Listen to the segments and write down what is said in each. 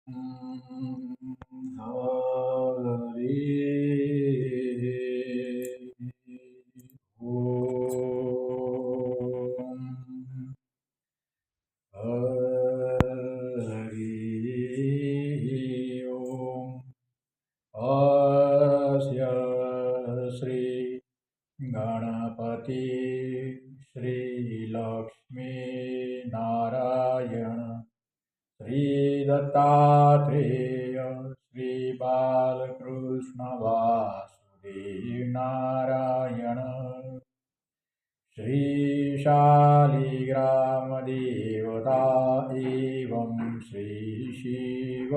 અસ્ય શ્રી ગણપતિ શ્રી લક્ષ્મી નારાયણ શ્રી દત્તાત્રેય શ્રી બાલકૃષ્ણ વાસુદેવ નારાયણ શ્રી શાલિગ્રામ દેવતા એવં શ્રી શિવ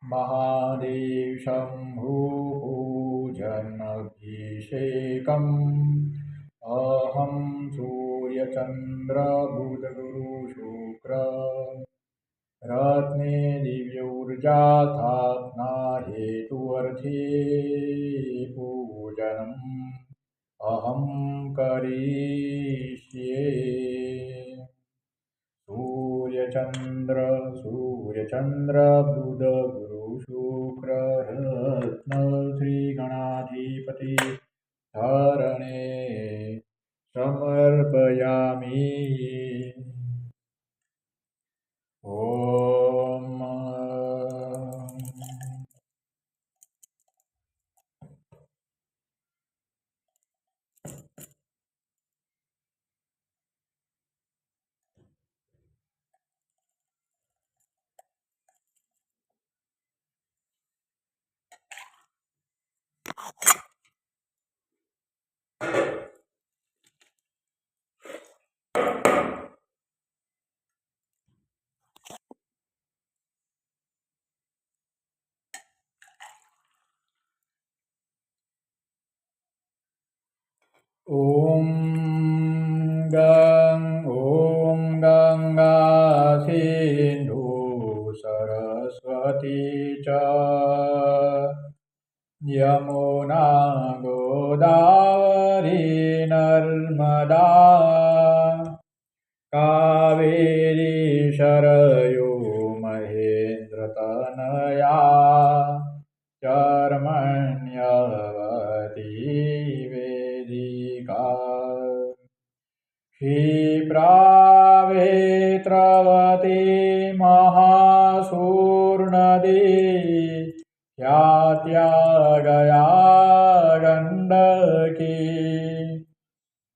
महादेव शंभु पूजनभिषेकम् अहं सूर्यचन्द्र बुधगुरु शुक्र रत्ने दिव्योर्जा स्थापना हेतुवर्थे पूजनम् अहं करिष्ये। सूर्यचन्द्र बुध गुरु शुक्र रत्न श्री गणाधिपति धरणे समर्पयामि। ओम ॐ गंगा सिंधु सरस्वती च यमुना गोदावरी नर्मदा कावेरी शरयो महेन्द्रतनया कर्मण्यवती वेदिका क्षिप्रावेत्रवती महासूर्णदी ह्यात्यागया गण्डकी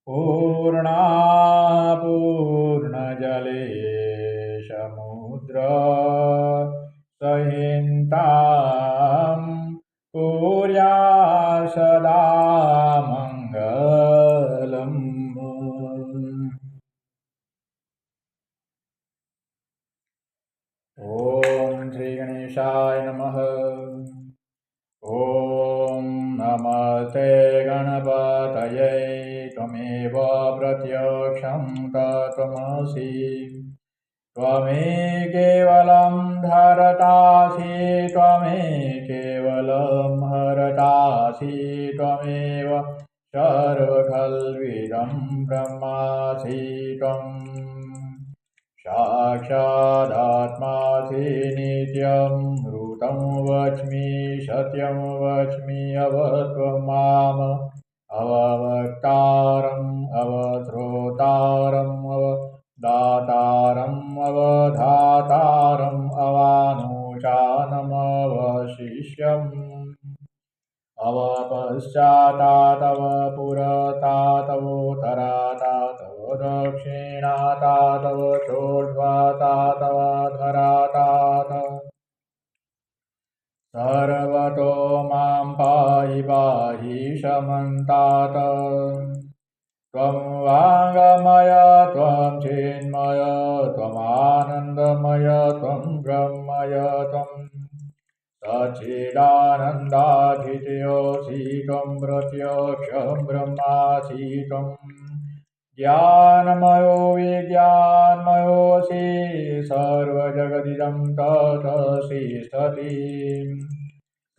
पूर्णा पूर्णजले समुद्र सहितां कुर्या सदा मङ्गलम्। ॐ श्री गणेशाय नमः। ॐ नमस्ते गणपतये त्वमेव प्रत्यक्षं तत्त्वमसि त्वमेकेवलं धरतासि त्वमेकेवलं हरतासि त्वमेव सर्वखल्विदं ब्रह्मासि त्वं साक्षादात्मासि नित्यं ऋतं वच्मि सत्यं वच्मि अवत्वं माम् अववक्तारम् अवश्रोतारम् अवदातारम् अवधातारम् अवानुचानमवशिष्यम् अवपश्चातातव पुरतातवोत्तरातातव दक्षिणातातव चोर्ध्वातातव धरातात सर्वतो मां पाहि पाहि समन्तात् त्वं वाङ्मय त्वं चिन्मय त्वमानन्दमय त्वं ब्रह्मय त्वं सच्चिदानन्दाधितयोऽसि त्वं प्रत्यक्षं ब्रह्मासि त्वं ज्ञानमयो विज्ञानमयोऽसि सर्वजगदिदं ततसि तिष्ठति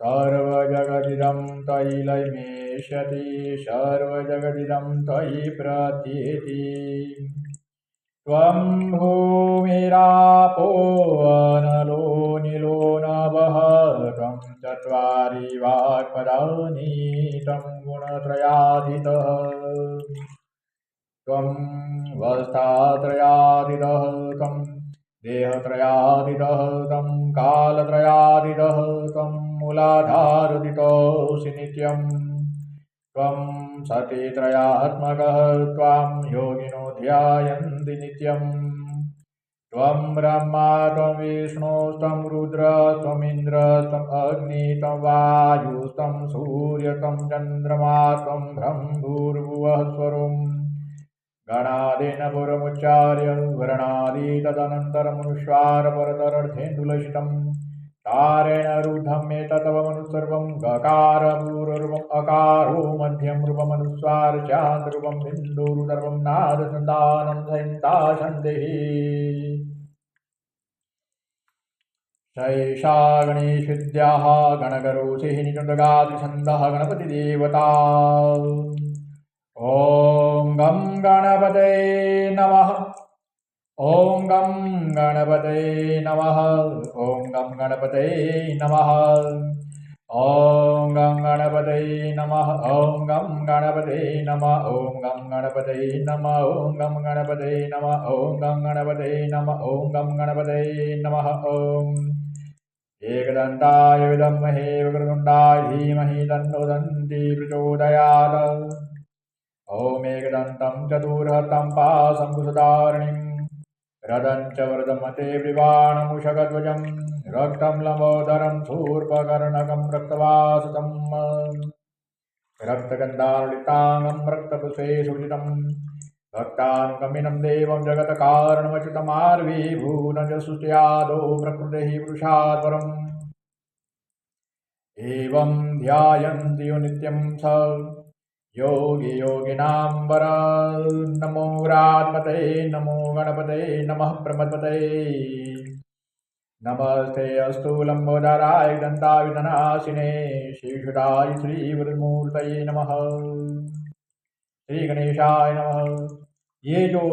सर्वजगदिदं त्वयि लयमेष्यति सर्वजगदिदं त्वयि प्रतीयते त्वं भूमिरापो गुणपदानीतं गुणत्रयातीतः त्वं वस्थात्रयातीतः त्वं देहत्रयातीतः त्वं कालत्रयातीतः त्वं मूलाधारोदितोऽसि नित्यं त्वं सतीत्रयात्मकः त्वां योगिनो ध्यायन्ति नित्यम् त्वं ब्रह्मा त्वं विष्णुस्त्वं रुद्रस्त्वमिन्द्रस्त्वम् अग्निस्त्वं वायुस्त्वं सूर्यस्त्वं चन्द्रमा त्वं ब्रह्मभूर्भुवः स्वरम् गणादेन पुरमुच्चार्य वर्णादि तदनन्तरमनुस्वार परतरर्थेन्दुलसितं तारेण रुद्धमेतत्त्वमनुसर्वं गकारपूर्वरूपम् अकारो मध्यं रूपमनुस्वार चान्द्रूपं बिन्दुरुदर्वं नादसन्धानं सहितासन्देहि शैषा गणेशविद्याः गणगरोषिः निचुण्डगादिछन्दः गणपतिदेवता ॐ गं गणपतये नमः ॐ गं गणपतये नमः ॐ गं गणपतये नमः ॐ गं गणपतये नमः ॐ गं गणपतये नमः ॐ गं गणपतये नमः ॐ गं गणपतये नमः ॐ गं गणपतये नमः ॐ गं गणपतये नमः ॐ एकदन्ताय विद्महे वक्रतुण्डाय धीमहि तन्नो दन्ती प्रचोदयात् ॐ एकदन्तं चतुर्हस्तं पाशङ्कुशधारिणीं रदं च वरदमते विवाणमुषकध्वजं रक्तं लम्बोदरं शूर्पकर्णकं रक्तवासतं रक्तगन्धार्लिताङ्गं रक्तपुष्पेषुजितं भक्तानुगमिनं देवं जगत्कारणमच्युतमार्वीभूतं च सृष्ट्यादौ प्रकृतिः पुरुषात् परम् एवं ध्यायन्ति यो नित्यं स योगी योगिनां वर नमो रात्मते नमो गणपते नमः प्रमदपते नमस्ते अस्तु लंबोदराय दंताविधनाशिने श्रीशुताय श्रीवरमूर्तये नमः श्री गणेशाय नमः। ये जो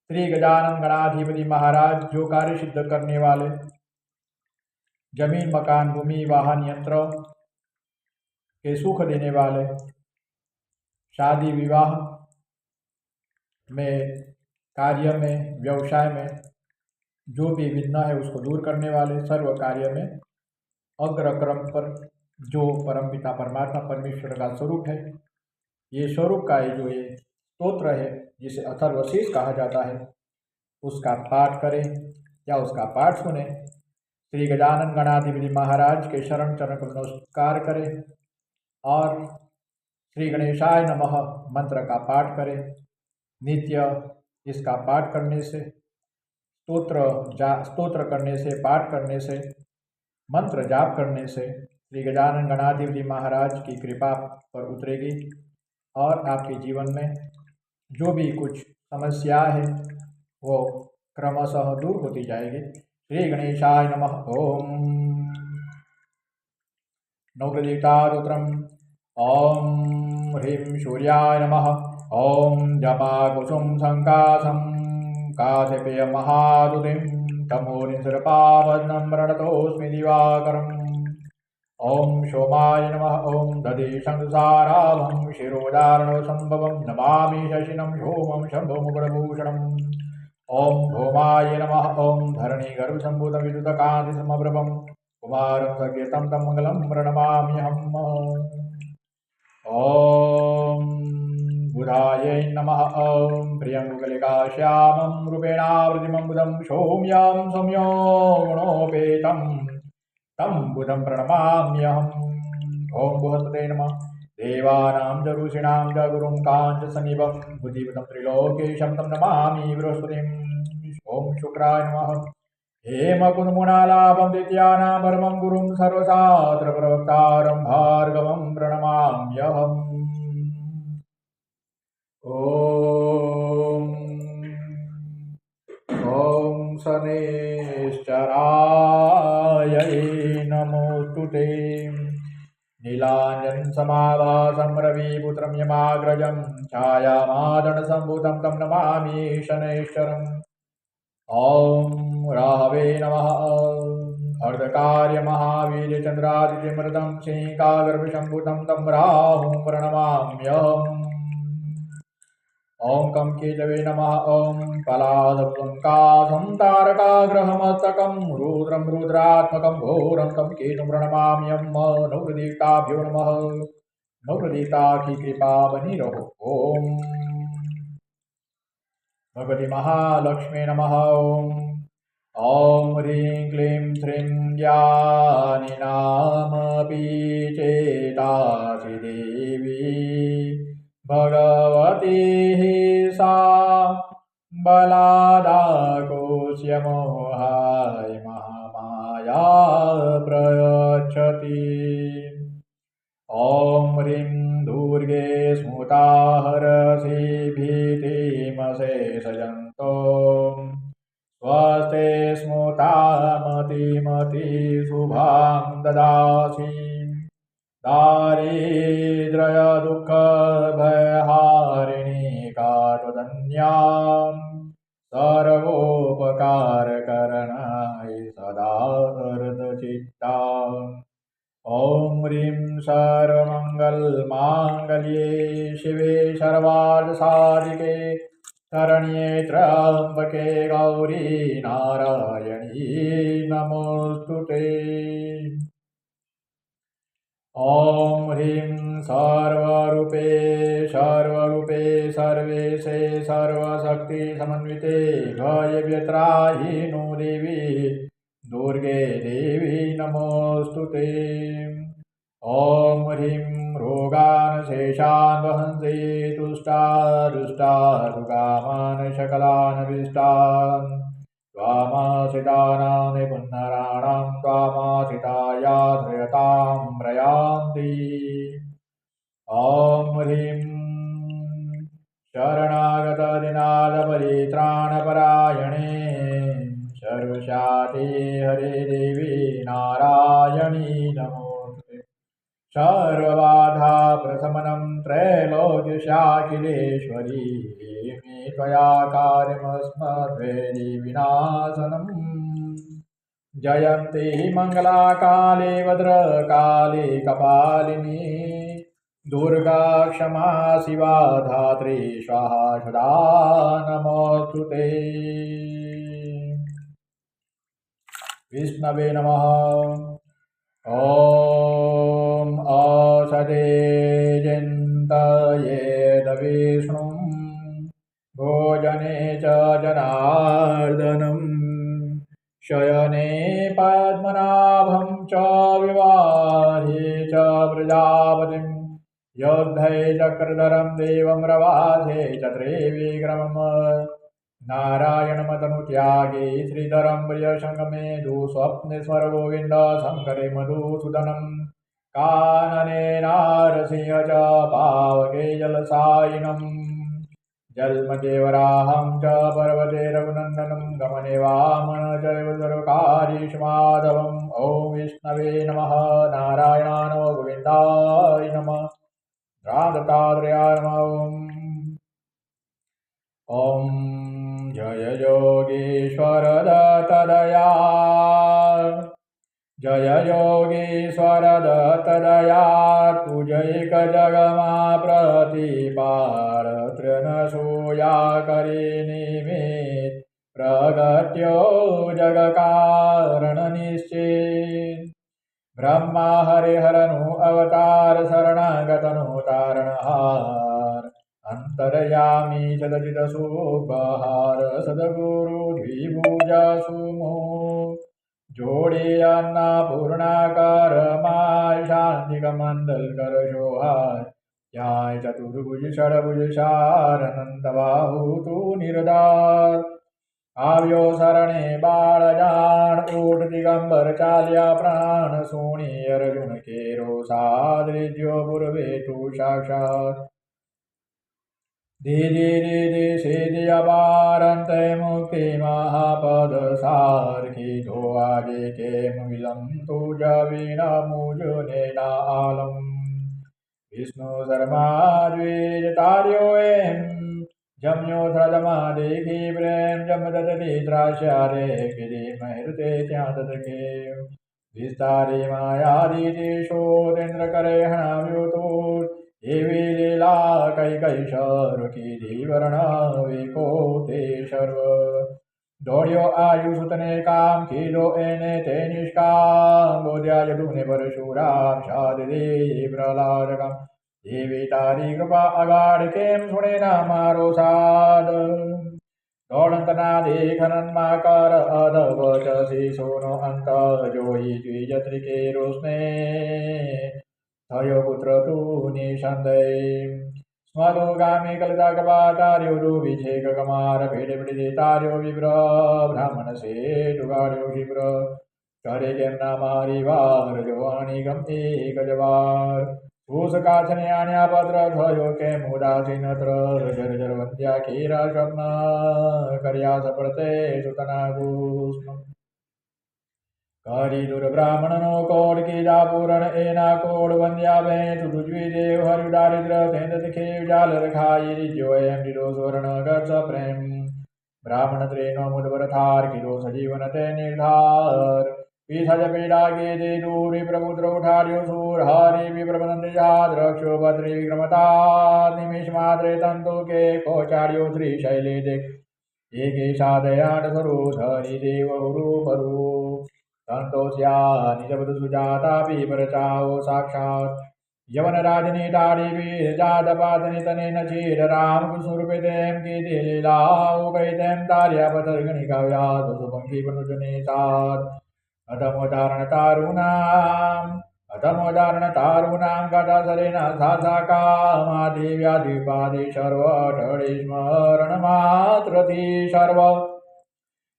श्री गजानन गणाधिपति महाराज जो कार्य सिद्ध करने वाले जमीन मकान भूमि वाहन यंत्र के सुख देने वाले शादी विवाह में कार्य में व्यवसाय में जो भी विघ्न है उसको दूर करने वाले सर्व कार्य में अग्रक्रम पर जो परमपिता परमात्मा परमेश्वर का स्वरूप है, ये स्वरूप का जो ये स्तोत्र है जिसे अथर्वशीष कहा जाता है उसका पाठ करें या उसका पाठ सुने। श्री गजानन गणाधिपति महाराज के शरण चरण को नमस्कार करें और श्री गणेशाय नमः मंत्र का पाठ करें। नित्य इसका पाठ करने से स्तोत्र करने से पाठ करने से मंत्र जाप करने से श्री गजानन गणाधिपति महाराज की कृपा पर उतरेगी और आपके जीवन में जो भी कुछ समस्या है वो क्रमशः दूर होती जाएगी। श्री गणेशाय नमः। ओम नवग्रदीप्तारुद्रम् ॐ ह्रीं सूर्याय नमः। ॐ जपाकुसुम संकाशं काश्यपेयमहारुतिं तमोनिसर्पावनं प्रणतोऽस्मि दिवाकरम्। ॐ सोमाय नमः। ॐ दधिसंसाराभं शिरोदारणसम्भवं नमामि शशिनं सोमं शम्भुमुकुटभूषणम्। ॐ भौमाय नमः। ॐ धरणीगर्भसम्भूतं विद्युतकान्तिसमप्रभं कुमारं सकेतं तं मङ्गलं प्रणमाम्यहम्। ॐ बुधायै नमः। ॐ प्रियङ्गुकलिकाश्यामं रूपेणावृतिमं बुधं सौम्यं सौम्यो गुणोपेतं तं बुधं प्रणमाम्यहम्। ॐ बृहस्पते नमः। देवानां च ऋषीणां च गुरुं काञ्चसमीपं बुद्धिपदं त्रिलोकेशं तं नमामि बृहस्पतिम्। ॐ शुक्राय नमः। हेमकुन्मुनालाभं द्वितीयानां परमं गुरुं सर्वशास्त्रप्रवक्तारं भार्गवं प्रणमाम्यहम्। ॐ शनैश्चरायै नमोस्तुते। नीलाञ्जनसमाभासं रविपुत्रं यमाग्रजं छायामादनसम्भूतं तं नमामि शनैश्चरम्। ॐ राहवे नमः। सर्वकार्य महावीर चंद्रादित्यमृतं सिंहिकागर्भशम्भुतं तं राहुं प्रणमाम्यहम्। ओं कं केतवे नमः। ओं पलादपुङ्कासं तारकाग्रहमस्तकं रुद्रं रुद्रात्मकं घोरं तं केतुं प्रणमाम्यहम्। नवदेवताभ्यो नमः। नवदेवता की कृपा बनी रहो। ओम भगवती महालक्ष्मी नमः। ओं ह्रीं क्लीं श्रीं ज्ञानी नामपि चेतासि देवी भगवती सा बलादाकोश्य मोहाय महामाया प्रयच्छति। ॐ ह्रीं दुर्गे स्मृता हरसि भीतिमशेषजन्तो स्वस्ते स्मृता मतिमति शुभां ददासि। दारिद्र्य दुःख भयहारिणी कात्वदन्यां सर्वोपकारकरणाय सदा हृदचित्ता। ॐ ह्रीं सर्वमङ्गलमाङ्गल्ये शिवे सर्वार्थसाधिके शरण्ये त्र्यम्बके गौरी नारायणी नमोऽस्तुते। ॐ ह्रीं सर्वरूपे सर्वेशे सर्वशक्तिसमन्विते भयव्यत्राहिनो देवी दुर्गे देवी नमोऽस्तुते। ॐ ह्रीं रोगान् शेषान् वहन्ति तुष्टारुष्टारुकामान् सकलानभीष्टान् त्वामाश्रितानां निपुन्नराणां त्वामाश्रिताया धृयतां प्रयान्ति। ॐ ह्रीं शरणागतदिनादपरित्राणपरायणे सर्वशाते हरे देवी नारायणी नमोऽस्तुते। सर्वबाधा प्रशमनं त्रैलोक्यशाखिलेश्वरी मे त्वया कार्यमस्मद्वेदि विनाशनम्। जयन्ती मङ्गलाकाले भद्रकाले कपालिनी दुर्गा क्षमा शिवा धात्री स्वाहा सदा नमोऽस्तुते। विष्णवे नमः। ॐ औषधेयन्तयेदविष्णुं भोजने च जनार्दनं शयने पद्मनाभं च विवाहे च प्रजापतिं योद्धये चक्रधरं देवं रवासे चत्रे विक्रमम् नारायणमतनुत्यागे श्रीधरं प्रियसङ्गमे दुःस्वप्नेश्वर गोविन्द शङ्करे मधुसूदनं कानने नारसिंह च पावके जलसायिनं जन्मदेवराहं च पर्वते रघुनन्दनं गमने वामन चैव सर्वकार्येषु माधवम्। ॐ विष्णवे नमः। नारायणाय नमः। गोविन्दाय नमः। रामदत्तात्रेयाय नमः। ॐ जय योगेश्वर दत्त दया जय योगेश्वर दत्त दया तुझैक जगमा प्रतिपाल तृणसूया करे निमित्त प्रगट्यो जग कारण निश्चित ब्रह्मा हरिहरनु अवतार शरणागतनु तारणहार अंतरयामी सदचित सुबहार सदगुरु द्विभुजा सुमो जोड़े अन्नपूर्णाकार माय शांति का मंडल कर शोहार ध्याय चतुर्भुज षडभुज सार अनंत बाहु तू निर्धार આવ્યો શરણે બાળજાણ ઊઠ દિગંબર ચાલ્યા પ્રાણ સુણી અર્જુન કેરો સાદ્રિજ્યો પૂર્વે તું સાક્ષાત ધીરે ધીરે સેજે અપારંતે મુક્તિ મહાપદ સારખી ધો આગે કેમ વિલમ તું જવીન મુજને ના આલમ વિષ્ણુ શર્મા દ્વિજ તાર્યો એમ जम्यो धर्मा देखी प्रेम जम ददती त्रास्यारे गिरी महरते त्या ददके विस्तारे मायादिदेशोरेन्द्रकरे हणाव्योतो एवी लीला कैकैशर कीधी वर्ण वेको ते शर्व दौड़्यो आयुसुतने काम कीधो एने ते निष्काम बोध्या यदुने परशुराम शादे प्रहलादकम देवी तारी कृपा अगाड़ केम सुने ना मारो साद दौड़ंतना देखनन माकर अधवचसी सोनो अंत जोई द्विजत्रिके रोस्ने थयो पुत्र तु निसंदेह स्मलोगामी कलिता कपातार्यो विछेक कमार भेड़ तार्यो विप्र ब्राह्मण से डुगाड्यो क्षिप्र करे केमना मारी वार जो आणी गम एक जवार भूस काछने आण्या पत्र थयो के मुदासीन जर जर वंद्या खीरा स्वप्न कर्या सपड़ते सुतना गुष्म करी दुर ब्राह्मण नो कोड की जा पूरण एना कोड वंद्या भैं तुझवी देव हरि दारिद्र तेंद दिखे जाल रखाई रिज्यो एम दिलो स्वर्ण गत प्रेम ब्राह्मण त्रेनो मुदवर थार किलो सजीवन ते निर्धार पीछज पीड़ा गे दे दूरी प्रपुत्र उठार्यो सूर हरि विप्रबंध जात रक्षो भद्री विक्रमता निमिष मात्रे तंतु के कोचार्यो श्री शैले दे एक साधयान स्वरूप हरि देव रूप संतोष्या निजबद सुजाता भी परचाओ साक्षात यवन राजनी ताड़ी भी जात पातनि तने नचीर राम कुसुरपे देम की दिलीलाओ गई देम तार्या पतर गणि काव्या सुपंखी पनुजने सात अधमोदारण तारूणां गता सरेना सासा कामादि व्याधिपादि सर्व ढळी स्मरण मात्रति सर्व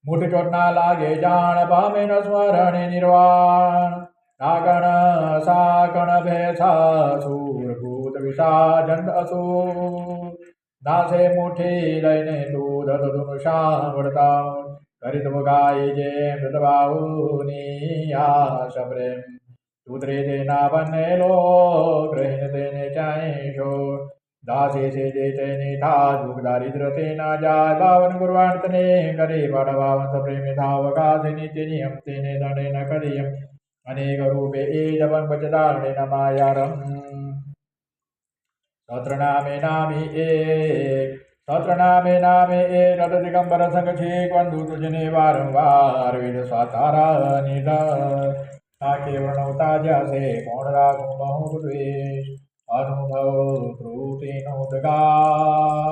मुठ चोटना लागे जान पामे न स्मरणे निर्वाण नागण साकण भैसा सूर भूत विषाजन असुर नासे मुठी लઈને दूध દૂધનું સાંભળતા કરી તો ગાય જે મૃતબાહુની આશ પ્રેમ સુધરે તેના બનેલો ગ્રહીને તેને ચાહીશો દાસે છે જે તેને થા દુઃખ દારિદ્ર તેના જાય બાવન ગુરવાણ તને કરે પાડવાવંત પ્રેમે ધાવકાથી નિત્ય નિયમ તેને દંડે ન કરીયમ અનેક રૂપે એ જપન પચદારણે ન માયારમ સત્ર નામે નામે એ રત દિગંબર સંગ છે કંદુ તુજને વારંવાર વેદ સ્વાતારા નિધર તાકે વર્ણવતા જ્યાસે કોણ રાખું બહુ દ્વેષ અનુભવ ત્રુટિનો દગાર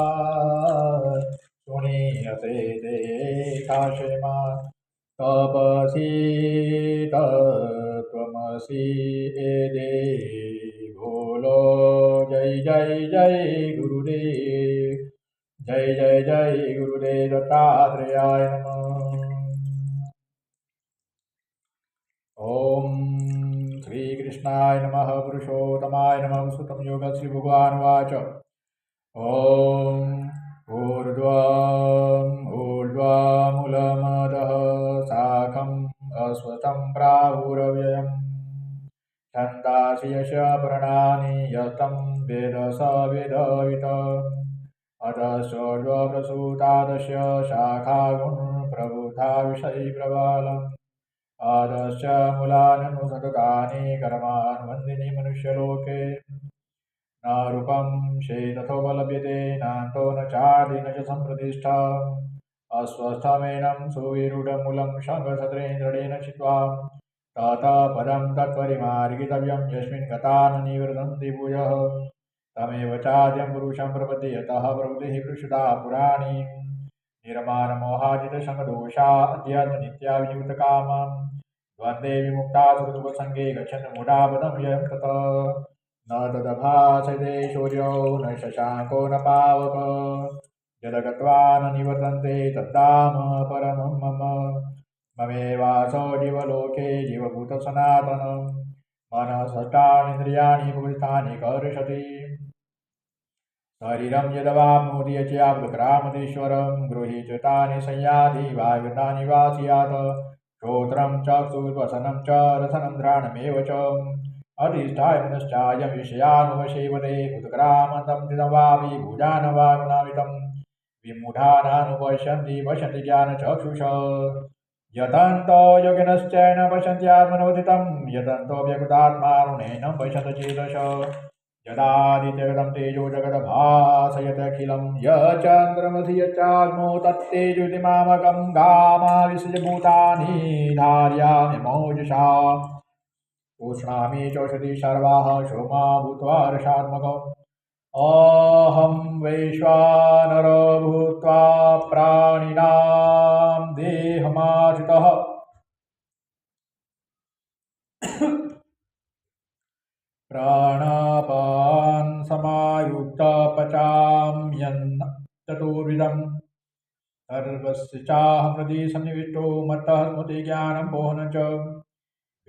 સુણી હશે દેખાશેમાં તપસી તત્વમસી એ દે બોલો જય જય જય ગુરુદેવ जय जय जय गुरुदेव दत्तात्रेयाय नमः। ओम श्री कृष्णाय नमः पुरुषोत्तमाय नमः सुतम योग श्री भगवान वाच ओम ऊर्ध्वमूलमदः शाखम् अश्वत्थं प्राहुरव्ययम् छन्दांसि यश पर्णानि यतं वेद स वेदवित् अधश्चोर्ध्वप्रसूतादस्य शाखा गुणप्रबुधा विषयी प्रबलम् अधश्च मूलान्यनुसततानि कर्मानुबन्धिनि मनुष्यलोके न रूपं शेतथोपलभ्यते नान्तो न चार्दि न च सम्प्रतिष्ठा अस्वस्थमेनं सुविरूढमूलं शङ्खछत्रेन्द्रेण चित्वा ततः पदं तत्परिमार्गितव्यं यस्मिन् गता न निवर्तन्ति भूयः तमेव चाद्यं पुरुषं प्रपद्ये यतः प्रवृत्तिः पृषुता पुराणी निर्माणमोहाजितशङ्खदोषा अध्यात्मनित्या वियुक्तकामं द्वन्द्वे विमुक्ता सुखदुःखसङ्गे गच्छन् मूढापदं यं ततः न तदभासते सूर्यो न शशाङ्को न पावक यदगत्वा न निवर्तन्ते तद्धाम परमं मम ममेवासो जीवलोके जीवभूतसनातनं मनसष्टानीन्द्रियाणि भूतानि कर्षति शरीरं यदवाप्नोति यच्चाप्तक्रामतीश्वरं गृहीत तानि संयाति वायुतानि वास्यात् श्रोत्रं चक्षुर्वसनं च रसनं घ्राणमेव च अधिष्ठाय मनश्चायं विषयानुपसेवते उत्क्रामन्तं चिदवापि भुजानवारुणावितं विमूढानानुपश्यन्ति पश्यन्ति ज्ञानचक्षुषः यतन्तो योगिनश्चैन पश्यन्त्यात्मनोदितं यतन्तो व्यकृतात्मानुनैनं पश्यन्त चेतस यदादित्यगतं तेजो जगद्भासयत्यखिलं यच्चन्द्रमसि यच्चाग्नो तत्तेजोतिमामकं गामाविसृजभूतानि धारयामि मौजसा उष्णामि चौषधि सर्वाः सोमा भूत्वा रसात्मकम् अहं वैश्वानरो भूत्वा प्राणिनां देहमाश्रितः प्राणापान समायुक्तः पचाम्यन्न चतुर्विधं सर्वस्य चाहं हृदि सन्निविष्टो मत्तः स्मृति ज्ञानं बोहनं च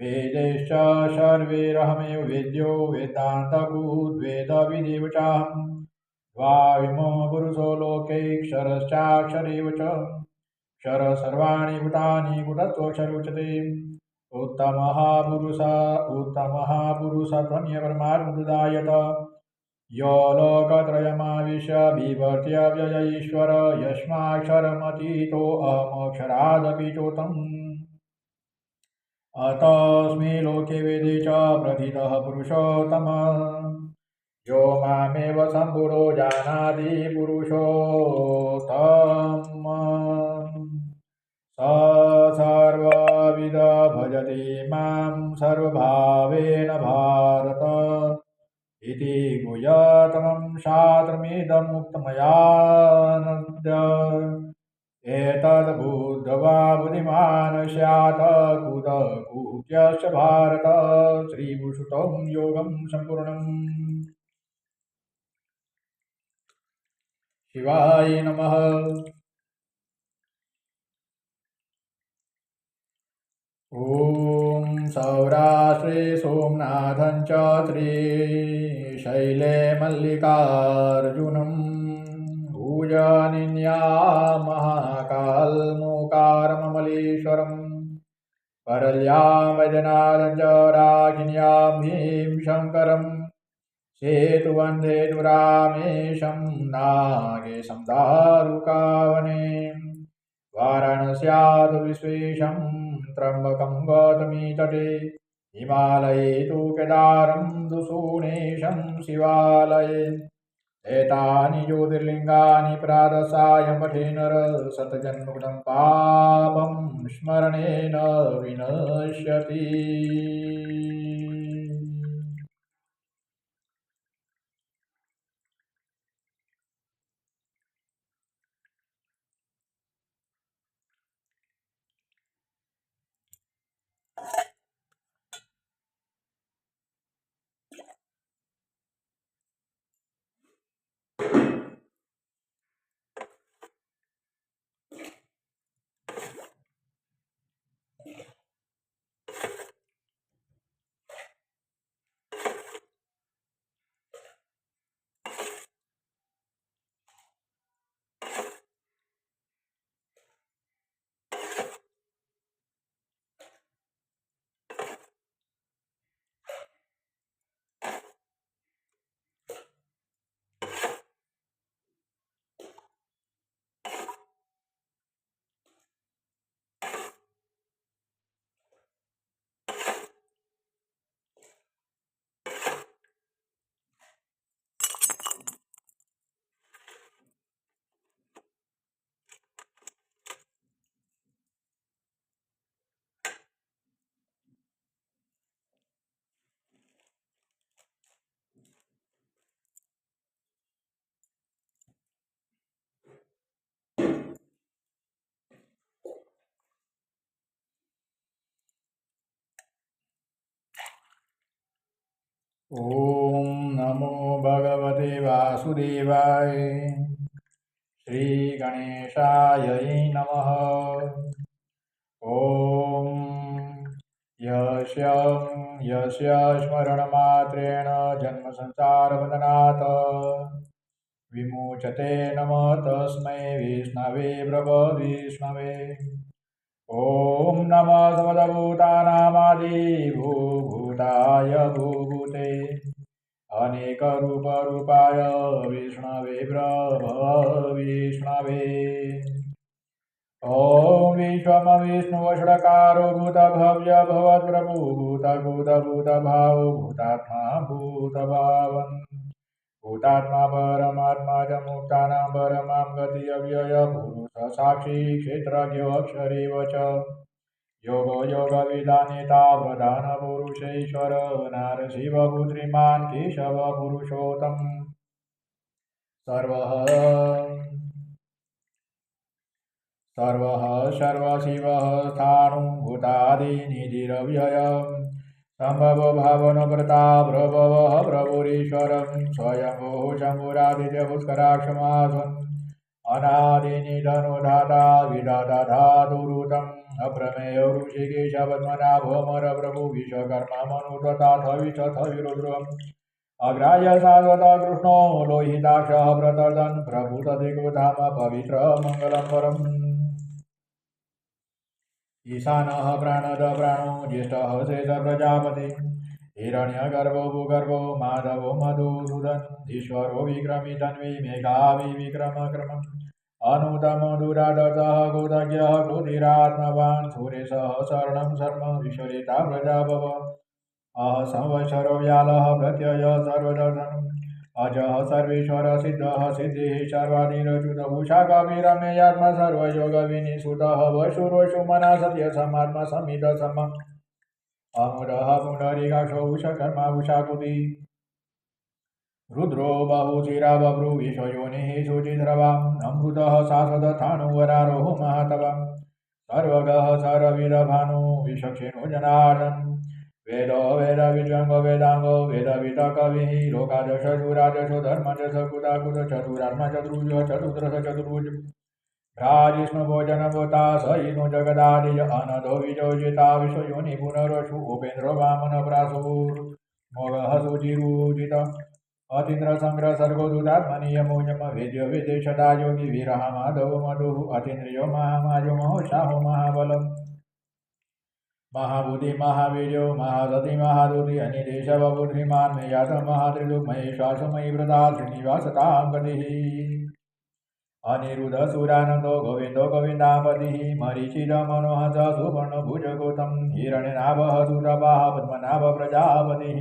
वेदैश्च सर्वैरहमेव वेद्यो वेदान्तभूद्वेदविदेव चाहं द्वाविमो पुरुषो लोकैक्षरश्चाक्षरेव च क्षर सर्वाणि भूतानि गुणत्वक्षर उच्यते उत्तमः पुरुषः परमात्मदायत यो लोकत्रयमाविश्य बिभर्त्य व्यय ईश्वर यस्माक्षरमतीतोऽहमक्षरादपि चोत्तम् अतस्मै लोके वेदे च प्रथितः पुरुषोत्तमः यो मामेव सम्पूर्णो जानाति पुरुषोत्तमः स सर्वविद भजति मां सर्वभावेन भारत इति गुह्यतमं शास्त्रमिदमुक्तमयानद्य एतद्बुद्ध्वा बुद्धिमान् स्यात् कुतकुत्यश्च भारत श्रीभूषितं योगं सम्पूर्णम्। शिवाय नमः। ॐ सौराष्ट्रे सोमनाथं च त्रिशैले मल्लिकार्जुनं भुजनिन्या महाकालमोकारममलेश्वरं परल्यां वैद्यनाथं च रागिण्यां भीं शङ्करं सेतुवन्दे दुरामेशं नागेशं दारुकावने वाराणस्यात् विश्वेशं त्र्यम्बकं गौतमी तटे हिमालये तु केदारं दुसूनेशं शिवालये एतानि ज्योतिर्लिङ्गानि प्रातःसायं पठे नर शतजन्मकृतं पापं स्मरणेन विनश्यति। ॐ नमो भगवते वासुदेवाय। श्रीगणेशायै नमः। ॐ यस्य स्मरणमात्रेण जन्मसंसारबन्धनात् विमुच्यते नमः तस्मै विष्णवे विष्णवे। ॐ नमः समदभूतानामादिभूभूताय भूभूते अनेकरूपरूपाय विष्णवे विष्णवे। ॐ विश्वम विष्णुवषडकारो भूतभव्य भवत्प्रभु भूतभूतभूतभावो भूतात्मा भूतभावन् भूतात्मा परमात्मा च मुक्तानां परमां गति अव्यय पुरुष साक्षी क्षेत्रज्ञो अक्षरेव च योगो योगविदानेता प्रधान पुरुषेश्वर नारशिवपुत्रीमान् केशव पुरुषोत्तम सर्वः सर्वशिवः स्थाणुभूतादिनिधिरव्ययम् सम्भवो भावनव्रता प्रभवः प्रभुरीश्वरं स्वयंभुः शम्भुरादित्यपुष्कराक्षमासन् अनादिनिधनुधाता विदधातुरुतम् अप्रमेयो ऋषिकेश पद्मनाभोमरप्रभु विश्वकर्मा मनुतथाथविरुद्रम् अग्राह्य शाश्वत कृष्णो लोहिताक्षः प्रतर्दन् प्रभूतदिग्धाम पवित्र मङ्गलं परम् ईशानः प्राणद प्राणो ज्येष्ठः शेष प्रजापति हिरण्यगर्भो भूगर्भो माधवो मधुसूदन ईश्वरो विक्रमी धन्वी मेघावि विक्रमक्रमम् अनुतमो दुरादर्शः कृतज्ञः कृतिरात्मवान् सुरेशः शरणं शर्म विश्वरिता प्रजाभव संवत्सरो व्यालः प्रत्ययः सर्वदर्शनम् अजः सर्वेश्वर सिद्धः सिद्धिः सर्वादिरच्युतभूषा कविरमेयात्मा सर्वयोगविनिसुतः वशुरोषुमना सत्यसमात्मा समितसम अमुदः पुण्डरीकाक्षो उषकर्मा उषाकृति रुद्रो बहुशिरा बभ्रु विश्वयोनिः शुचिद्रवाम् अमृतः शाश्वतथाणुवरारोह महातवम् सर्वगः सर्वविदभानु विचक्षिणो जनार्दन् वेदो वेद विजंगो वेदांगो वेद विद कविः लोकादश शूरादशो धर्मदश कुदाकुद चतुरात्मा चतुर्भुज चतुर्दश चतुर्भुज भ्राजिष्णु भोजन भूता सहिष्णु जगदादिज अनदो विजोजिता विश्वयोनि पुनरशु उपेन्द्रो वामन प्रासुर मोगः सुचिरुजित अतीन्द्र संग्रह सर्गो दुदात्मनीयमो यम वेद्य विदेशदा योगी वीरः माधव मधुः अतीन्द्रियो महामायो महोत्साहो महाबलम् महाबुद्धि महावीर्यो महासति महादुति अनिदेशवबुद्धिमान् मे यात महात्रिदुः महेश्वासमयी व्रता श्रीनिवासतां गतिः अनिरुद्ध सुरानन्दो गोविन्दो गोविन्दापतिः मरीचिद मनोहस सुवर्णभुजगौतम हिरण्यनाभः सुरभाः पद्मनाभ प्रजापतिः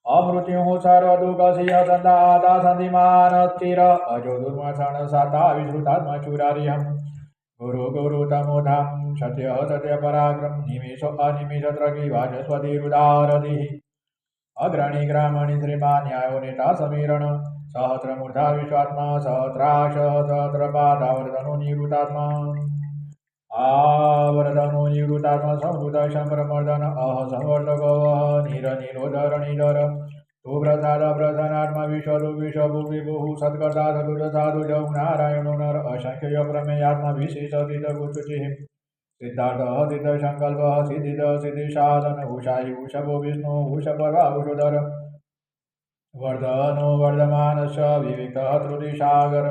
अमृत्युः सर्वदुःखस्य सन्दाता सन्धिमानस्थिर अजो दुर्मसण साता विश्रुतात्मा चुरारिहम् गुरु गुरु तमोधाम सत्य सत्य पराक्रम निमिषो अनिमिष त्रगी वाचस्पति रुदारधिः अग्रणी ग्रामणि श्रीमान न्यायो नेता समीरण सहस्रमूर्धा विश्वात्मा सहस्राक्ष सहस्रपादावर्तनो निवृतात्मा आवर्तनो निवृतात्मा संवृत शम्प्रमर्दन अह संवर्धको नीरनीलोधरणीधर सुप्रसाद प्रसन्नात्मा विश्वदु विश्वभु विभुः सत्कर्ता सदुर साधु जौ नारायणो नर असंख्य प्रमेयात्मा विशेषितगुरुचिः सिद्धार्थः सिद्धसङ्कल्पः सिद्धिद सिद्धिसाधन उषायि उषभो विष्णु उषपर्वा उषोधर वर्धनो वर्धमानस्य विविक्तः त्रुतिसागर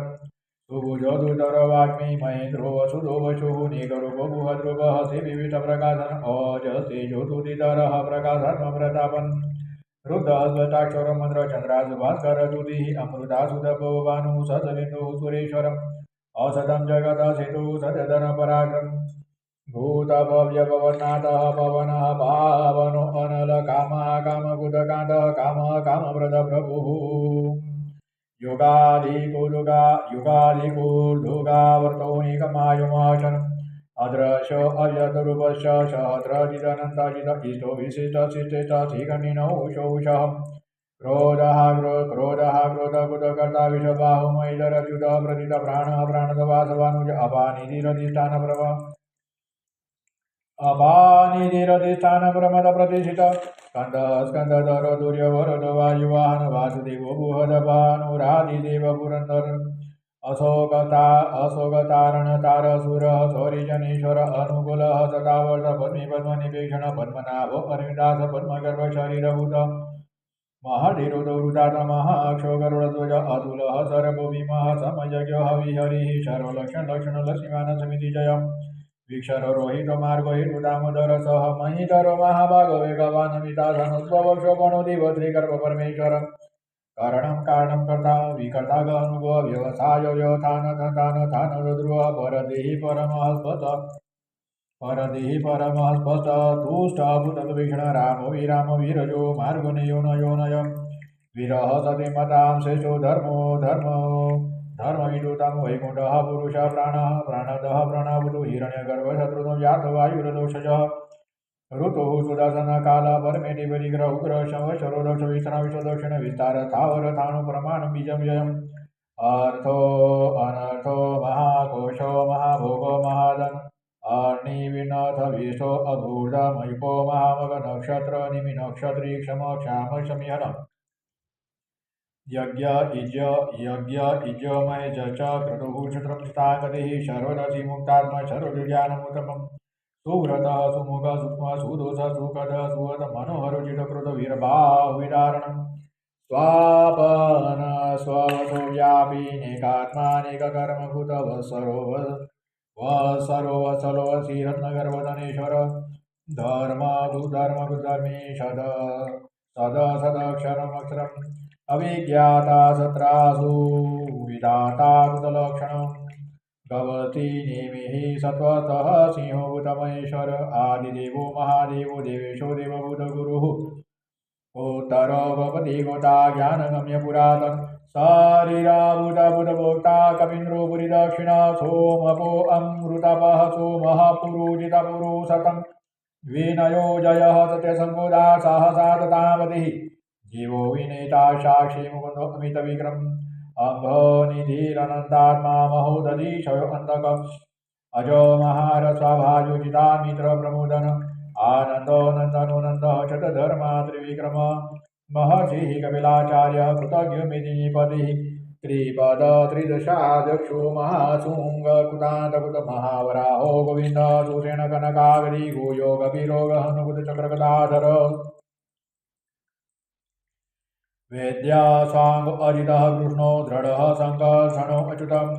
सुभुजो दुर्धरो वाग्मी महेन्द्रो वसुधो वशुः निगरूपो बुहद्रुपः श्रीविविधप्रकाशन अजस्तेजो तुतिधरः प्रकाशर्म प्रतापन् रुद्रस्वटाक्षर मंत्र चंद्रासुभास्कर दुदिः अमृतासुदभवानु ससलिन्दुः सुरेश्वरम् औषधं जगत सेतु सत्यधन पराक्रम भूतभव्यभवन्नाथः पवनः पावनो अनल कामः कामकुदकान्तः कामः कामप्रद प्रभुः युगादिकुलुगावर्तोनिकमायुमाशनम् अदृश्य अव्यतरूपश्च सहस्रजिदनन्ताजिद इष्टो विशिष्टशिष्टेष्ट श्रीकण्डिनौषौषः क्रोधः क्रोधकृतकृतकर्ता विषबाहुमैदरच्युतः प्रथित प्राणः प्राणदवासवानुज अपानिधिरधिष्ठानप्रमदप्रतिष्ठित स्कन्दः स्कन्दधरो दुर्यवरदो वायुवाहन वासुदेवो बुहदभानुरादिदेव पुरन्दर अशोकतारण तारसुरः सौरिजनेश्वर अनुकूलः सदावर्त पद्मी पद्मनिपेक्षण पद्मनाभो अरविन्दास पद्मगर्भ शरीरभूत महधीरुदवृतात्मः अक्षो गरुडध्वज अतुलः सर्वभूमिमः समयज्ञो हविहरिः सर्वलक्षणलक्ष्मीवान् समितिजयम् वीक्षरो रोहितो मार्गो हेतुदामोदर सह महीधरो महाभागो वेगवान् मिताधनुद्भवो शोभनो दिव श्रीगर्भ परमेश्वर कारणं कारणं कर्ता विकर्ता अनुगो व्यवसाय व्यवधान धन धान ध्रुव परदेहि परमहस्पत परदेहि परमहस्पत तुष्ट भूत विष्ण राम विराम वीरजो मार्गुनयो नयोनयम् विरह सतिमतां श्रेष्ठो धर्मो धर्मविदुतं वैकुण्ठः पुरुषः प्राणः प्राणदः प्रणवतु हिरण्यगर्भशत्रुतो यातवायुरदोषजः ऋतुः सुदर्शनकाल परमेटि परिग्रह उग्र संवत्सरो दक्ष विश्राम विश्वदक्षिण विस्तार स्थावर थाणु प्रमाणं बीजं व्ययम् अर्थो अनर्थो महाकोशो महाभोगो महाधन अग्निविनाथ विष्ठो अभूर्धमयुपो महामग नक्षत्र निमि नक्षत्री क्षम क्षाम शमिहनम् यज्ञ इज मय च क्रतुः क्षत्रं चितागतिः सर्वदसि मुक्तात्मा सर्वज्ञानमुत्तमम् सुव्रतः सुमुख सूक्ष्म सुदोष सुखद सुवद मनोहर चितकृत वीरबाहुविदारणम् स्वापन स्वतो व्यापी नेकात्मानेककर्मकृत वत्सरो श्रीरत्नगर्भधनेश्वर धर्मधर्मेशद सदक्षरमक्षरम् अविज्ञाता सत्रासु विधाता कृतलक्षणम् भवति नेमिः सत्वतः सिंहो भूतमहेश्वर आदिदेवो महादेवो देवेशो देवभूतगुरुः उत्तरो भवति गोता ज्ञानगम्य पुरातन शरीराभूतभूतभोक्ता कवीन्द्रो पुरीदक्षिण सोमपो अमृतपः सोमः पुरुजितपुरुषतम् विनयो जयः सत्यसम्बुधा सहसा तथावतिः जीवो विनेता साक्षी मुकुन्दो अमितविक्रम अम्भो निधिरनन्दात्मा महोदधीशयो अन्तक अजो महारस्वभाजोजिता मित्र प्रमुदन आनन्दो नन्दनोनन्दः शतधर्मा त्रिविक्रम महर्षिः कपिलाचार्यः कृतज्ञमितिपतिः त्रिपद त्रिदशाध्यक्षो महाशुङ्ग कृतान्तकृत महावराहो गोविन्द सुषेण कनकागरी गोयो कपिरोगः नुकुतचक्रगदाधर वेद्या स्वांग अजितः कृष्णो दृढः संकर्षणो अच्युतम्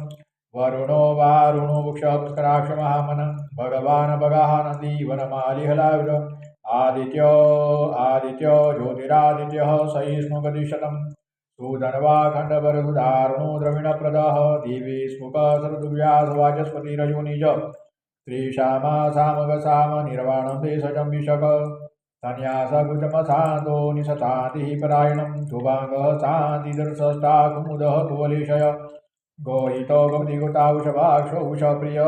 वरुणो वारुणो वृक्षपुष्कराक्ष महामन भगवान् भगः नन्दी वनमालिहलाविद आदित्यो ज्योतिरादित्यः सहिष्णुगतिशतम् सुधन्वा खण्डवरसुधारुणो द्रविणप्रदः दिवि स्मुक सरदुर्व्यास वाचस्पतिरयोनिज त्रिशामा सामग साम निर्वाणं देशजं विशक संन्यासकुचमशान्तो निशशान्तिः परायणं शुभाङ्गः शान्तिदर्शष्टा कुमुदः कुवलेशय गोहितो गमतिगुता वृषभाक्षो वृषप्रिय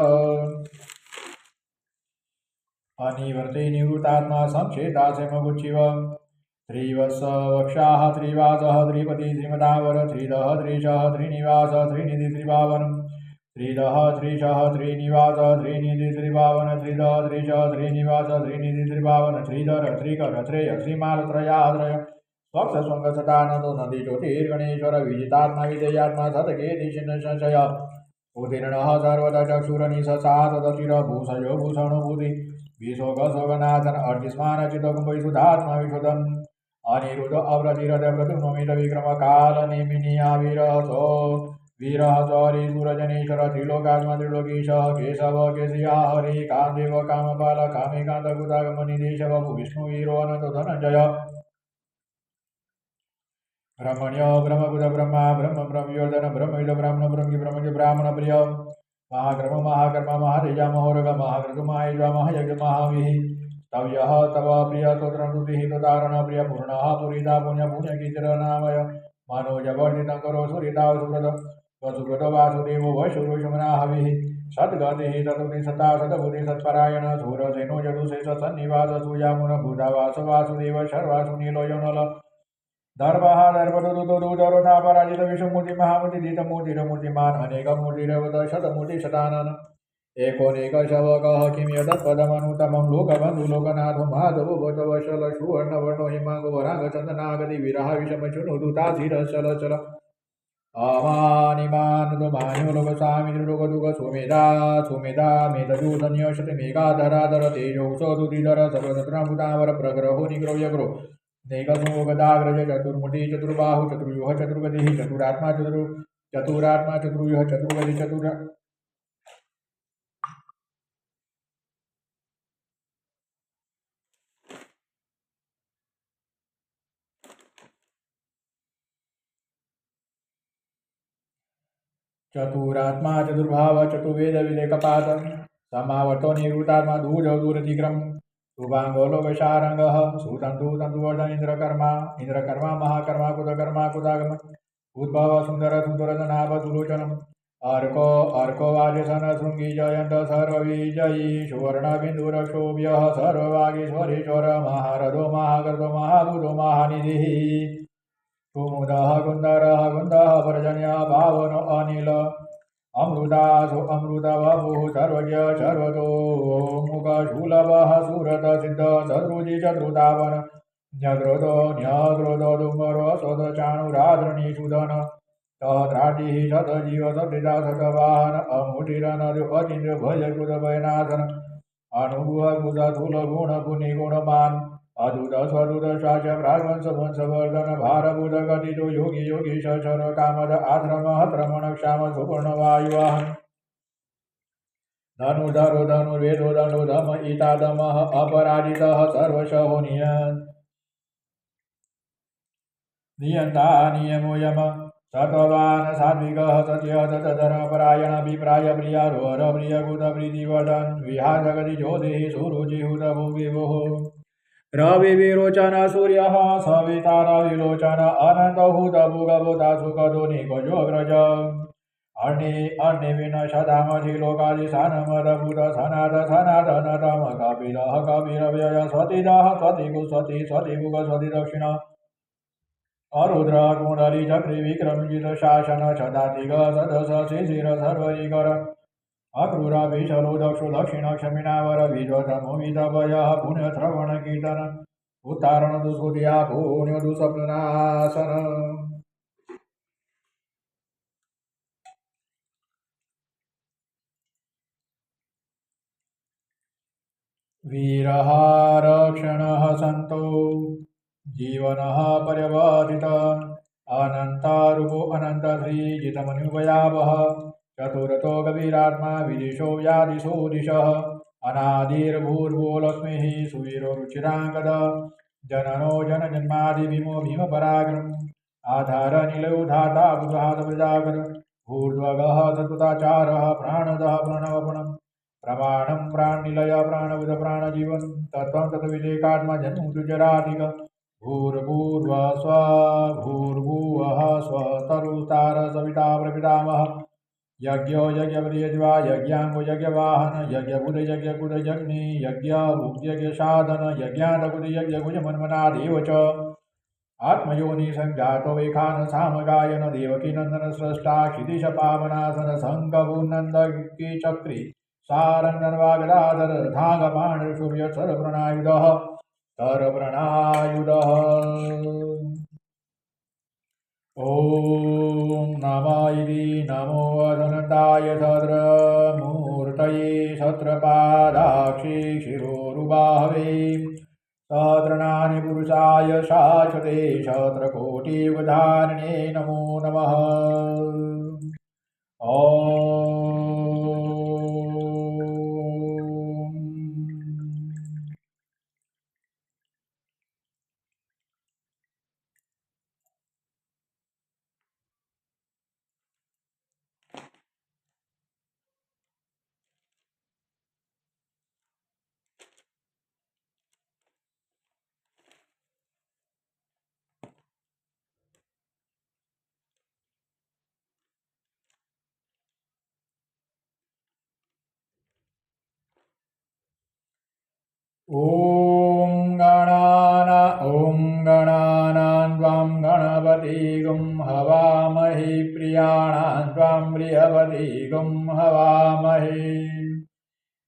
अनिवर्ते निवृत्तात्मा संक्षेदाशमगुच्छिव त्रिवत्सवक्षाः त्रिवासः त्रिपति श्रीमदावर त्रिदः त्रिशः त्रिनिवास त्रिनिधि त्रिभावनम् त्रिदः त्रिशः त्रिनिवास त्रिनिधि त्रिभावन त्रिदः त्रिशः त्रिनिवास त्रिनिधि त्रिभावन त्रिधर त्रिकर त्रेय श्रीमालत्रयात्रय स्वक्षस्वङ्ग सदानन्दो नदी ज्योतिर्गणेश्वर विजितात्मा विजयात्मा सतकेति संशय उदीर्णः सर्वदा चक्षुरनिशसातदतिरभूषयो भूषणो भूति विशोकशोकनाथन अर्जिस्मानचितकुम्भैसुधात्मा विशुदन् अनिरुद्ध अव्रतिरथ प्रद्युम्नमित विक्रम काल निमिनियाविरसो वीरः सौरी सुरजनेश्वर त्रिलोकात्मा त्रिलोकीश केशव केशिया हरि कामदेव कामपाल कामिकान्तकुतागमनिदेश वपु विष्णुवीरो अनन्तो धनञ्जय ब्रह्मण्य ब्रह्मबुध ब्रह्मा ब्रह्म ब्रह्मयोर्धन ब्रह्मयुध ब्राह्मण ब्रह्मि ब्रह्मज ब्राह्मण प्रिय महाक्रम महाकर्म महातेजा महोरग महाक्रतु महायुजा महायज्ञ महाविः तव्यः तव प्रिय स्तोत्रनुतिः तुतारण प्रिय पूर्णः पुरीता पुण्य पुण्यकीर्तनामय मनोजवर्धितं करो सुरिताव सुव्रत वसुव्रत वासुदेवो वशुरुषमनाहविः सद्गतिः ततुति सता सद्बुद्धि सत्परायण सूरसेनो यदुशेष सन्निवास सूयामुन भूतावास वासुदेव शर्वासु नीलो यौनल दर्भः दर्भदुदुदुदरोधा पराजित विष्णुमूर्ति महामूर्ति धीतमूर्तिरमूर्तिमान् अनेकमूर्तिरवत शतमूर्ति शतानन एकोनेक शवकः किं यदत्पदमनुत्तमं लोकबन्धु लोकनाथो माधवो भटवशल सुवर्णवर्णो हिमाङ्गो वराङ्गचन्दनागति विरह विषमचुनुदुताधिरशलचल अमानिमानुदमान्यो लोकस्वामि त्रिलोकदुःख सुमेधा सुमेधा मेधजूधन्यशति मेघाधराधर तेजो सदुदिधर सर्वतत्राभूतावर प्रग्रहो निग्रह्यग्रो नैकसुगदाग्रज चतुर्मुखी चतुर्बाहु चतुर्व्यूह चतुर्गतिः चतुरात्मा चतुर्व्यूह चतुर्गति चतुर चतुरात्मा चतुर्भाव चतुर्वेद विवेकपात समावर्तो निवृत्तात्मा दूरजिग्रम शुभांगो लोकशारंगः सुतंतु तंतुवर्धन इंद्रकर्मा महाकर्मा कुतगम उद्भव सुंदर सुंदरनाभ सुलोचनम अर्को वाजसन शृंगी जयंत सर्वविजयी सुवर्ण बिंदुरक्षोभ्य सर्ववागीश्वरेश्वर महारथो महागर्भो महाभूतो महानिधि कुमुदः कुन्दरः कुन्दः पर्जन्य पावनो अनिल अमृतासु अमृतवपुः सर्वज्ञ सर्वतो मुखशूलभः सुरत सिद्ध शत्रुजि शत्रुतापन न्यग्रोधो दुम्बरो स्वदचाणुराद्रणीसुधन सहद्राटिः शतजीव सतृता शतवाहन अमुटिरनदु अतीन्द्र भयकुतभयनाशन अनुभुवकुतस्थूलगुणपुनिगुणमान् अदूत स्वदूत शाच प्रागवंश वंशवर्धन भारभूत गतितो योगी योगीश शर कामद आश्रम हत्रमण क्षाम सुपर्णवायुवाहन धनुर्धरो धनुर्वेदो दण्डोधम ईतादमः अपराजितः सर्वशहो नियन्ता नियमो यम सत्ववान् सात्विकः सत्यः तद्धर्मपरायण विप्राय प्रियारोहर प्रियकुत प्रीतिवर्धन विहारगति ज्योतिः सुरुचिहुत भुविभुः रविविरोचन सूर्यः सविता रविलोचन अनन्तभूत भुगभूता सुखदो निकजोऽग्रज अर्णिविनशतामधि लोकादिशानमदभूत सनात सनातनतम कपिलः कपिलव्यय स्वतिदः स्वतिगु स्वति स्वतिभुग स्वति दक्षिण अरुद्र कुंडली चक्री विक्रमजित शासन छदातिग सदस शिशिर सर्वरिकर अक्रूर विशलो दक्षो दक्षिण क्षमिणावर विजोतमो विदभय पुण्यश्रवण कीर्तन उत्तारण दुष्कृतिया पुण्य दुःस्वप्नाशन वीरहारक्षणः सन्तो जीवनः पर्यवसित अनन्तारूपो अनन्तश्रीजितमनुभयावः चतुरतो गभीरात्मा विदिशो व्यादिशो दिशः अनादिर्भूर्भुवो लक्ष्मीः सुवीरो रुचिराङ्गद जननो जनजन्मादिभीमो भीमपराक्रम आधार निलयो धाता बुधात प्रजागर भूर्ध्वगः तत्त्वताचारः प्राणदः प्रणवपणम् प्रमाणं प्राणनिलय प्राणबुध प्राणजीवन तत्त्वं तत्विवेकात्मा जन्ममृत्युजराधिक भूर्भुवः स्वतरुतार सविता प्रपितामह यज्ञो यज्ञपति यज्वा यज्ञांगो यज्ञवाहन यज्ञबुध यज्ञकुद यज्ञि यज्ञसाधन यज्ञादकुद यज्ञकुज मन्मनादेव च आत्मयोनि संजातो वेखान सामगायन देवकी नंदन स्रष्टा क्षितिश पावनासन संगभूनंदकी चक्री सारंगनवागदाधर धागपाण सूर्य सरप्रणायुधः ॐ नमः नमो अदनताय सद्रमूर्तये सत्रपादाक्षी शिरोरुबाहवे सहस्रनानि पुरुषाय शाश्वते सहस्रकोटियुगधारिणे नमो नमः ॐ गणानां त्वां गणपतिगुं हवामहे प्रियाणां त्वां प्रियवतीगुं हवामहे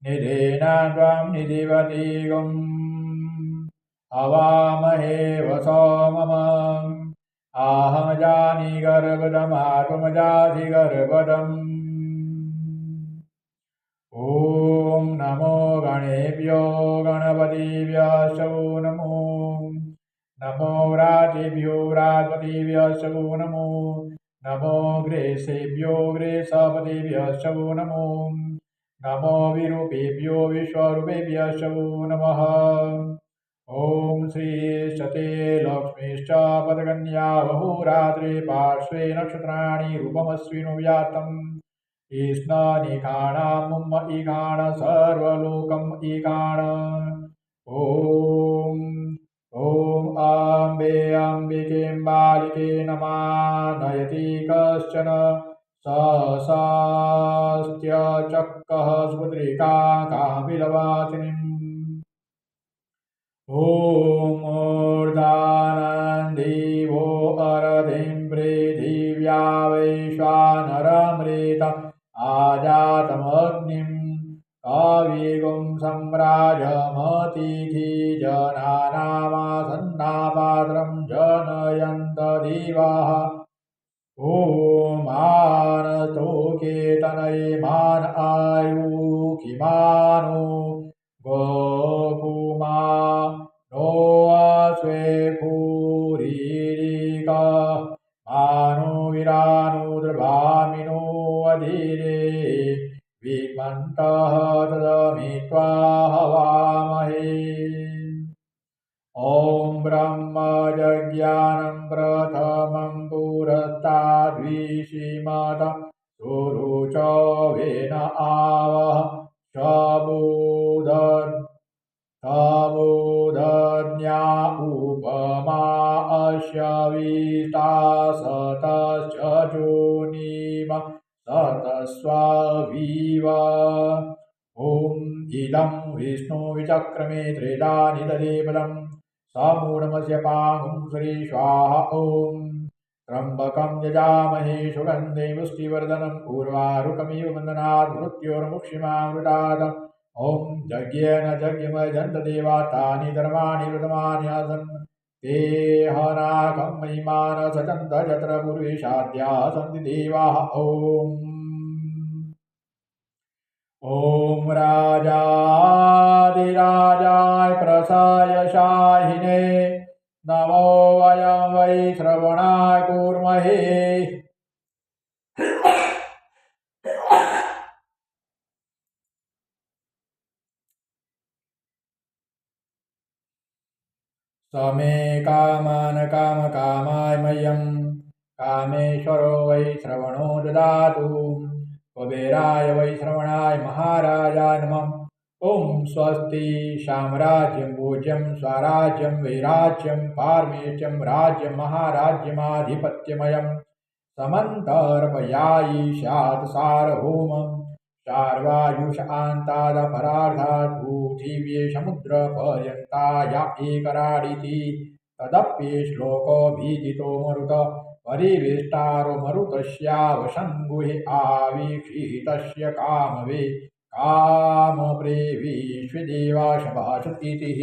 निधेनां त्वां निधिवतीगुं हवामहे वसो मम आहं जानि गर्भदमात्मजासि गर्भदम् ॐ नमो गणेभ्यो गणपतिभ्यश्च नमो नमो व्रातेभ्यो व्रातपतिभ्यश्च नमो नमो ग्रेसेभ्यो ग्रेसपतिभ्यश्च नमो नमो विरूपेभ्यो विश्वरूपेभ्यश्च नमः ॐ श्रीश्चते लक्ष्मीश्च पदकन्या बहुरात्रे पार्श्वे नक्षत्राणि रूपमस्विनो व्यातम् ईष्णनिखाणामुम ईखाण सर्वलोकम ईखाण। ॐ ॐ अम्बे अम्बिके बालिके नमानयति कश्चन सस्त्यचक्कः सुपुत्रिका कामिलवासिनीम्। ॐ ऊर्धानन्दीवो अरधिं पृथिव्या वैश्वानरमृत आजातमग्निं कविगुं सम्राजमतिथि जनानामासन्नापात्रं जनयन्त दिवः। ॐ आनस्तोकेतनये मान आयुखिमानो गोकुमा नो अस्वे पूरीरिका मानो विरानो द्रभामिनो अधीरे विमन्तः तदमित्वा हवामहे। ॐ ब्रह्मजज्ञानं प्रथमं पुरस्ताद्विषीमत सुरुचवेन आवः सबोधन्या उपमा अस्य विष्टासतश्च जोनिम सतस्वाभिव। ॐ इदं विष्णुविचक्रमे त्रेधा निदधे पदम् समूढमस्य पांगुं श्री स्वाहा। ॐ त्र्यम्बकं यजामहे सुगन्धे पुष्टिवर्धनम् उर्वारुकमिव बन्धनात् मृत्योर्मुक्षीमामृतात्। ॐ यज्ञेन यज्ञमयजन्त देवा तानि धर्माणि व्रतमानि आसन् ते हनाकं महिमान सचन्त यत्र पूर्वेशाद्याः सन्ति देवाः। ॐ राजाधिराजाय प्रसयशाहिने नमो वयं वै श्रवणाय कुर्महे। समे कामान कामकामाय मह्यं कामेश्वरो वै श्रवणो ददातु। कुबेराय वै श्रवणाय महाराजाय नमः। ॐ स्वस्ति साम्राज्यं भोज्यं स्वराज्यं वैराज्यं पारमेष्ट्यं राज्यं महाराज्यमाधिपत्यमयं समन्तर्पयायि स्यात् सार्वभौमं चार्वायुषान्तादपरार्धात् पृथिव्ये समुद्रपर्यन्ता या एकराडिति तदप्ये श्लोकोऽभिहितो मरुत परिवेष्टारो मरुतस्यावसङ्गुहे आवीक्षितस्य कामवे कामप्रेविश्वदेवा सभासतीतिः।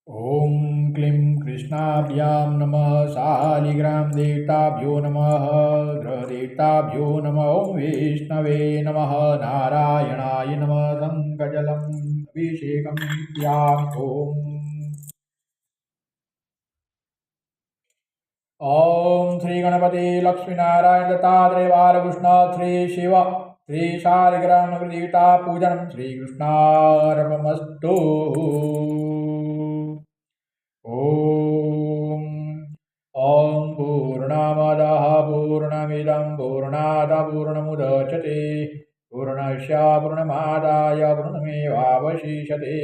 ॐ क्लीं कृष्णाभ्यां नमः शालिग्रां देवताभ्यो नमः ग्रहदेवताभ्यो नमः। ॐ विष्णवे नमः नारायणाय नमः गङ्गाजलम् अभिषेकं क्रियामि। ॐ श्री गणपति लक्ष्मीनारायण दत्तात्रेय बालकृष्ण श्री शिव श्री शालिग्राम देवता पूजनं श्रीकृष्णार्पणमस्तु। ॐ पूर्णमदः पूर्णमिदं पूर्णात् पूर्णमुदच्यते पूर्णस्य पूर्णमादाय पूर्णमेवावशिष्यते।